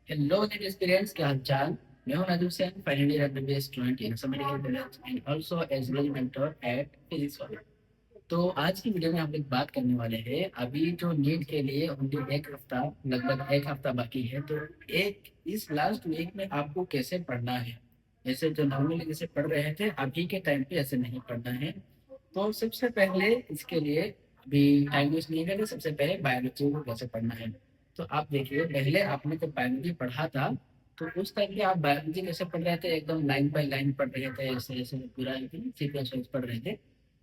Hello net experience, क्या हाल चाल। मैं हूं Nadir Hussain, final year MBBS student in medical college and also as well mentor at physics वाले। तो आज की वीडियो में हम लोग बात करने वाले हैं अभी जो नीट के लिए ओनली एक हफ्ता, लगभग एक हफ्ता बाकी है। तो एक इस लास्ट वीक में आपको कैसे पढ़ना है। जैसे जो नॉर्मली जैसे पढ़ रहे थे अभी के टाइम पे ऐसे नहीं पढ़ना है। तो सबसे पहले इसके लिए अभी टाइम वेस्ट नहीं करना, सबसे पहले बायोलॉजी को कैसे पढ़ना है। तो आप देखिए, पहले आपने जब बायोलॉजी पढ़ा था तो उस टाइम पे आप बायोलॉजी कैसे पढ़ रहे थे, एकदम लाइन बाय लाइन पढ़ रहे थे, ऐसे ऐसे पूरा सीक्वेंस वाइज पढ़ रहे थे।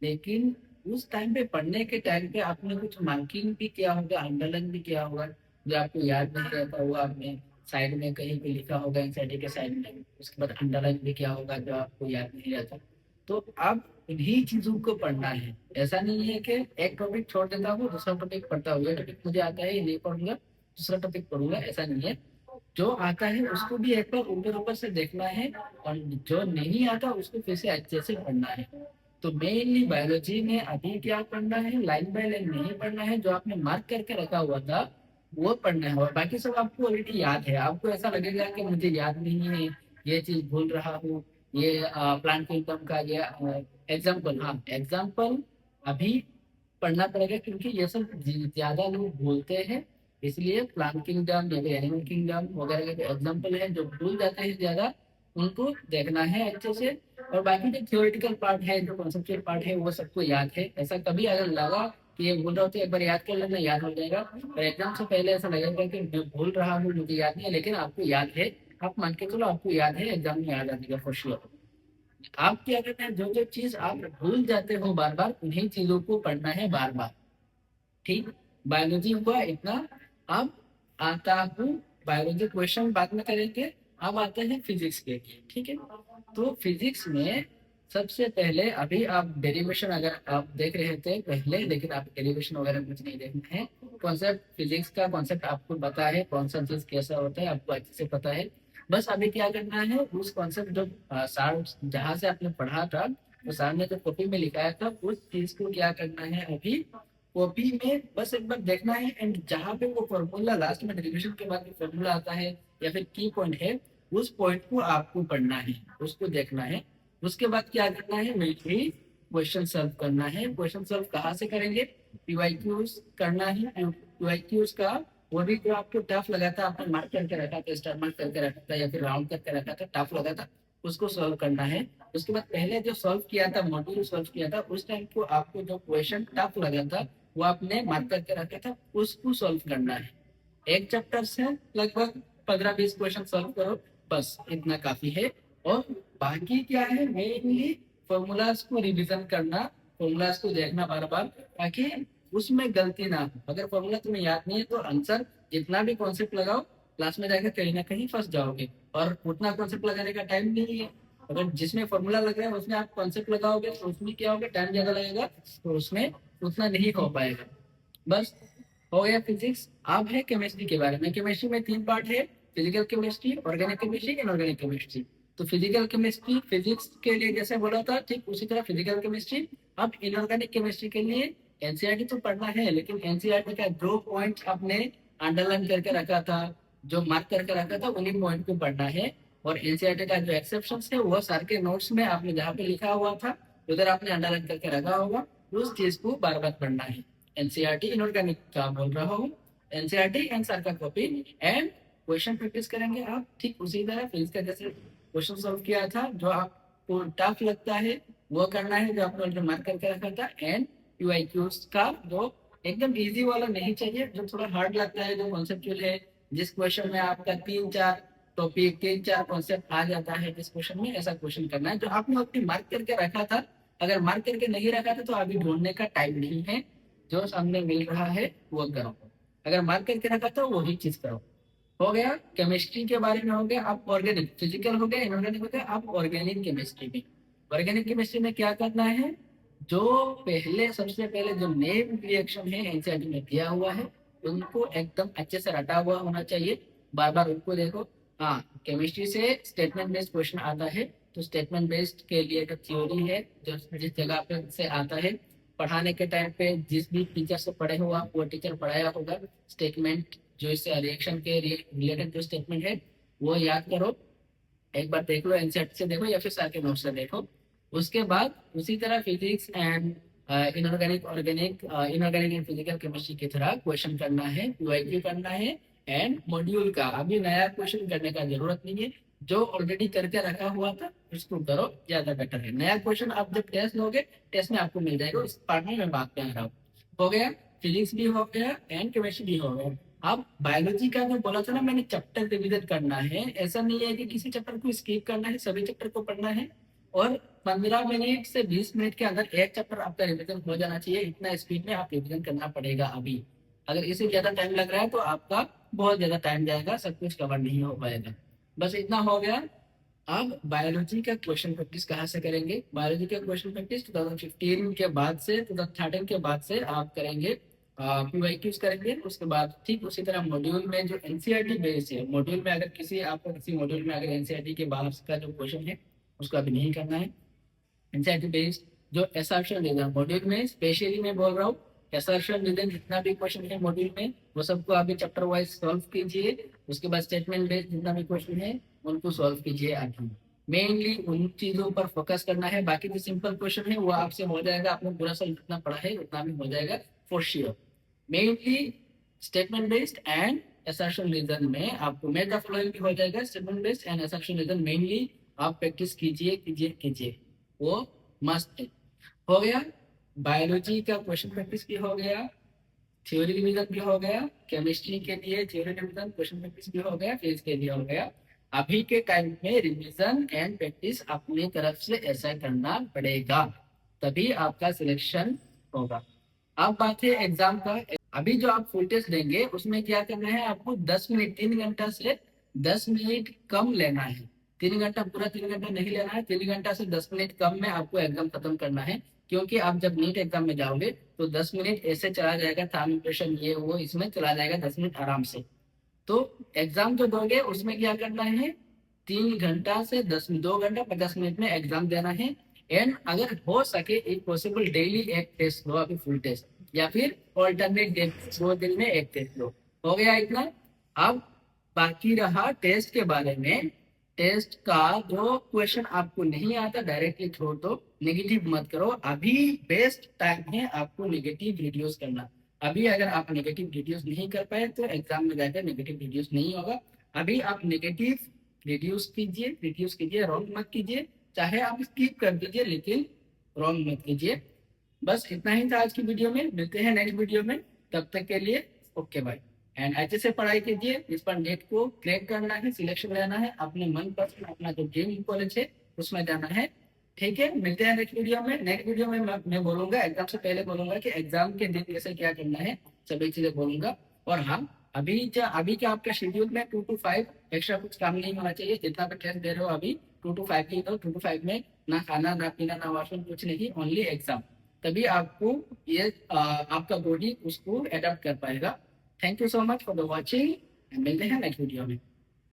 लेकिन उस टाइम पे पढ़ने के टाइम पे आपने कुछ मार्किंग भी किया होगा, अंडरलाइन भी किया होगा। जो आपको याद नहीं रहता वो आपने साइड में कहीं पे लिखा होगा, एनसीईआरटी के साइड में, उसके बाद अंडरलाइन भी किया होगा जो आपको याद नहीं रहता। तो अब इन्हीं चीजों को पढ़ना है। ऐसा नहीं है कि एक टॉपिक छोड़ देता हूँ दूसरा टॉपिक पढ़ता हूँ, ये टॉपिक मुझे आता है ये नहीं पढ़ूंगा दूसरा टॉपिक पढ़ूंगा, ऐसा नहीं है। जो आता है उसको भी एक बार ऊपर ऊपर से देखना है, और जो नहीं आता उसको फिर से अच्छे से पढ़ना है। तो मेनली बायोलॉजी में अभी क्या पढ़ना है, लाइन बाय लाइन नहीं पढ़ना है, जो आपने मार्क करके रखा हुआ था वो पढ़ना है। और बाकी सब आपको ऑलरेडी याद है। आपको ऐसा लगेगा कि मुझे याद नहीं है, ये चीज भूल रहा हूँ, ये प्लांट किंगडम का ये एग्जाम्पल, हाँ एग्जाम्पल अभी पढ़ना पड़ेगा, क्योंकि ये सब ज्यादा लोग भूलते हैं। इसलिए प्लांट किंगडम या फिर एनिमल किंगडम वगैरह के एग्जाम्पल है जो भूल जाते हैं ज्यादा, उनको देखना है अच्छे से। और बाकी जो थियोरेटिकल पार्ट है, जो कॉन्सेप्चुअल पार्ट है, वो सबको याद है। ऐसा कभी अगर लगा कि ये भूल रहा हो तो एक बार याद कर लेना, याद हो जाएगा। और एग्जाम से पहले ऐसा लगेगा कि मैं भूल रहा हूँ, मुझे याद नहीं है, लेकिन आपको याद है। आप मान के चलो आपको याद है, एग्जाम में याद आ जाएगा फॉर श्योर। आप क्या करते हैं, जो जो चीज आप भूल जाते हो बार बार, उन्हीं चीजों को पढ़ना है बार बार। ठीक। बायोलॉजी हुआ इतना। अब आता हूँ, बायोलॉजी क्वेश्चन बाद में करेंगे। अब आते हैं फिजिक्स के लिए, ठीक है। तो फिजिक्स में सबसे पहले अभी आप डेरिवेशन अगर आप देख रहे थे पहले, लेकिन आप डेरिवेशन वगैरह कुछ नहीं देखना है। कॉन्सेप्ट फिजिक्स का कॉन्सेप्ट आपको पता है, कौन सा चीज कैसा होता है आपको अच्छे से पता है। बस अभी क्या करना है, उस कॉन्सेप्ट जो सार जहां से आपने पढ़ा था, तो सार ने जो कॉपी में लिखाया था उस चीज को क्या करना है अभी कॉपी में बस एक बार देखना है। एंड जहां पे वो फॉर्मूला लास्ट में डेरिवेशन के बाद फॉर्मूला आता है या फिर की पॉइंट है, उस पॉइंट को आपको पढ़ना है, उसको देखना है। उसके बाद क्या करना है, मिलिट्री क्वेश्चन सॉल्व करना है। क्वेश्चन सॉल्व कहाँ से करेंगे, पीवाईक्यूज करना है। पीवाईक्यूज का वो भी जो आपको टफ लगा था, आपने मार्क करके रखा था, स्टार मार्क करके रखा था या फिर राउंड करके रखा था, टफ लगा था, उसको सॉल्व करना है। उसके बाद पहले जो सॉल्व किया था, मॉड्यूल सॉल्व किया था, उस टाइम को आपको जो क्वेश्चन टफ लगा था वो आपने मार्क करके रखा था, उसको सॉल्व करना है। एक चैप्टर से लगभग 15-20 क्वेश्चन सॉल्व करो, बस इतना काफी है। और बाकी क्या है, मेनली फॉर्मूलाज को रिवीजन करना, फॉर्मूलाज को देखना बार बार, ताकि उसमें गलती ना हो। अगर फॉर्मूला तुम्हें याद नहीं है तो आंसर जितना भी कॉन्सेप्ट लगाओ, क्लास में जाकर कहीं ना कहीं फंस जाओगे। और उतना कॉन्सेप्ट लगाने का टाइम नहीं है। अगर जिसमें फॉर्मूला लग रहा है उसमें आप कॉन्सेप्ट लगाओगे तो उसमें क्या होगा, टाइम ज्यादा लगेगा, तो उसमें उतना नहीं हो पाएगा। बस हो गया फिजिक्स। अब है केमिस्ट्री के बारे में। केमिस्ट्री में तीन पार्ट है, physical chemistry, organic chemistry, inorganic chemistry. तो फिजिकल केमिस्ट्री फिजिक्स के लिए जैसे बोला था, ठीक उसी तरह फिजिकल केमिस्ट्री। अब इनऑर्गेनिक केमिस्ट्री के लिए एनसीईआरटी तो पढ़ना है, लेकिन एनसीईआरटी का जो पॉइंट आपने अंडरलाइन करके रखा था, जो मार्क करके रखा था, उन्हीं पॉइंट को पढ़ना है। और एनसीईआरटी का जो एक्सेप्शन है वो सर के नोट्स में आपने जहाँ पे लिखा हुआ था, उधर आपने अंडरलाइन करके रखा होगा, उस चीज को बार बार पढ़ना है। एनसीईआरटी इनऑर्गेनिक का बोल रहा हूँ, एनसीईआरटी एंड सर का कॉपी। एंड क्वेश्चन प्रैक्टिस करेंगे आप, ठीक उसी तरह फिजिक्स का जैसे क्वेश्चन सॉल्व किया था, जो आपको टफ लगता है वो करना है, जो आपने ऑलरेडी मार्क करके रखा था। एंड यूआईक्यूज का जो एकदम इजी वाला नहीं चाहिए, जो थोड़ा हार्ड लगता है, जो कॉन्सेप्चुअल है, जिस क्वेश्चन में आपका 3-4 टॉपिक, 3-4 कॉन्सेप्ट आ जाता है जिस क्वेश्चन में, ऐसा क्वेश्चन करना है जो आपने अपनी मार्क करके रखा था। अगर मार्क करके नहीं रखा था तो अभी ढूंढने का टाइम नहीं है, जो सामने मिल रहा है वो करो। अगर मार्क करके रखा था वही चीज करो। हो गया केमिस्ट्री के बारे में, हो गया। अब ऑर्गेनिक, फिजिकल हो गया, इनऑर्गेनिक हो गया। अब ऑर्गेनिक केमिस्ट्री में, ऑर्गेनिक केमिस्ट्री में क्या करना है, जो पहले सबसे पहले जो नेम रिएक्शन है एनसीईआरटी में दिया हुआ है, उनको एकदम अच्छे से रटा हुआ होना चाहिए, बार बार उनको देखो। हाँ, केमिस्ट्री से स्टेटमेंट बेस्ड क्वेश्चन आता है, तो स्टेटमेंट बेस्ड के लिए जो थ्योरी है, जो जिस जगह पे से आता है, पढ़ाने के टाइम पे जिस भी टीचर से पढ़े हो आप, वो टीचर पढ़ाया होगा स्टेटमेंट जो इससे रिएक्शन के रिलेटेड जो स्टेटमेंट है वो याद करो, एक बार देख लो, एनसीईआरटी से देखो या फिर सारे नोट से देखो। उसके बाद उसी तरह physics and inorganic organic inorganic and physical chemistry की तरह क्वेश्चन करना है, यूआईक्यू करना है। एंड मॉड्यूल का अभी नया क्वेश्चन करने का जरूरत नहीं है, जो ऑलरेडी करके रखा हुआ था उसको करो, ज्यादा बेटर है। नया क्वेश्चन आप जब टेस्ट लोगे, टेस्ट में आपको मिल जाएगा। इस पार्ट में मैं बात कर रहा हूँ। हो गया, फिजिक्स भी हो गया एंड केमिस्ट्री भी हो गया। अब बायोलॉजी का जो बोला था ना मैंने, चैप्टर रिविजन करना है, ऐसा नहीं है कि किसी चैप्टर को स्किप करना है, सभी चैप्टर को पढ़ना है। और 15 मिनट से 20 मिनट के अंदर एक चैप्टर आपका रिविजन हो जाना चाहिए, इतना स्पीड में आप रिविजन करना पड़ेगा अभी। अगर इससे ज्यादा टाइम लग रहा है तो आपका बहुत ज्यादा टाइम जाएगा, सब कुछ कवर नहीं हो पाएगा। बस इतना हो गया। अब बायोलॉजी का क्वेश्चन प्रैक्टिस कहाँ से करेंगे? बायोलॉजी का क्वेश्चन प्रैक्टिस 2015 के बाद से, 2013 के बाद से आप करेंगे, पीवाईक्यूज करेंगे। उसके बाद ठीक उसी तरह मॉड्यूल में जो एनसीईआरटी बेस्ड है, मॉड्यूल में अगर आपको किसी मॉड्यूल में अगर एनसीईआरटी के बाहर का जो क्वेश्चन है उसको अभी नहीं करना है। एनसीईआरटी बेस्ड जो असर्शन रीजन मॉड्यूल में, स्पेशली मैं बोल रहा हूँ, असर्शन रीजन जितना भी क्वेश्चन है मॉड्यूल में वो सबको अभी चैप्टर वाइज सॉल्व कीजिए। उसके बाद स्टेटमेंट बेस्ड जितना भी क्वेश्चन है उनको सॉल्व कीजिए। अभी मेनली उन चीजों पर फोकस करना है, बाकी जो सिंपल क्वेश्चन है वो आपसे हो जाएगा, आपने पूरा साल जितना पढ़ा है उतना भी हो जाएगा for sure. Mainly statement based and assertion reason में आपको मेक द फॉलोइंग भी हो जाएगा। Statement based and assertion reason mainly आप प्रैक्टिस कीजिए कीजिए कीजिए, वो मस्त है। हो गया, बायोलॉजी का क्वेश्चन प्रैक्टिस भी हो गया, थ्योरी रिवीजन भी हो गया, केमिस्ट्री के लिए थ्योरी रिवीजन क्वेश्चन प्रैक्टिस भी हो गया, फिजिक्स के लिए हो गया। अभी के टाइम में रिवीजन एंड प्रैक्टिस अपनी तरफ से ऐसा करना पड़ेगा, तभी आपका सिलेक्शन होगा। अब बात है एग्जाम का। अभी जो आप फुल टेस्ट देंगे उसमें क्या करना है आपको, 10 मिनट, 3 घंटा से 10 मिनट कम लेना है। 3 घंटा, पूरा 3 घंटा नहीं लेना है, 3 घंटा से 10 मिनट कम में आपको एग्जाम खत्म करना है। क्योंकि आप जब नीट एग्जाम में जाओगे तो 10 मिनट ऐसे चला जाएगा, थर्म इम्प्रेशन ये वो इसमें चला जाएगा 10 मिनट आराम से। तो एग्जाम जो दोगे उसमें क्या करना है, 3 घंटा से 2 घंटा 50 मिनट में एग्जाम देना है। एंड अगर हो सके एक पॉसिबल डेली एक टेस्ट लो, अभी फुल टेस्ट, या फिर ऑल्टरनेट डे 2 दिन में एक टेस्ट लो। हो गया इतना। अब बाकी रहा टेस्ट के बारे में। टेस्ट का जो क्वेश्चन आपको नहीं आता डायरेक्टली छोड़ दो, नेगेटिव मत करो। अभी बेस्ट टाइम है आपको नेगेटिव वीडियोस करना। अभी अगर आप नेगेटिव रिड्यूस नहीं कर पाए तो एग्जाम में जाकर नेगेटिव रिड्यूस नहीं होगा। अभी आप नेगेटिव रिड्यूस कीजिए, रॉन्ग मत कीजिए। चाहे आप स्किप कर दीजिए लेकिन रॉन्ग मत कीजिए। बस इतना ही था आज की वीडियो में, मिलते हैं नेक्स्ट वीडियो में, तब तक के लिए ओके बाय। एंड अच्छे से पढ़ाई कीजिए, इस पर नेट को क्रैक करना है, सिलेक्शन लेना है, अपने मन पसंद अपना जो ड्रीम कॉलेज है उसमें जाना है। ठीक है, मिलते हैं नेक्स्ट वीडियो में। नेक्स्ट वीडियो में मैं बोलूंगा, एग्जाम से पहले बोलूंगा कि एग्जाम के दिन कैसे क्या करना है, सभी चीजें बोलूंगा। और हाँ, अभी का आपका शेड्यूल में 2 to 5 एक्स्ट्रा कुछ काम नहीं होना चाहिए। जितना भी टेस्ट दे रहे हो अभी 2 to 5 ही दो। 2 to 5 में ना खाना ना पीना ना वॉशरूम कुछ नहीं, ओनली एग्जाम। तभी आपको ये आपका बॉडी उसको एडेप्ट कर पाएगा। Thank you so much for the watching, मिलते हैं नेक्स्ट वीडियो में।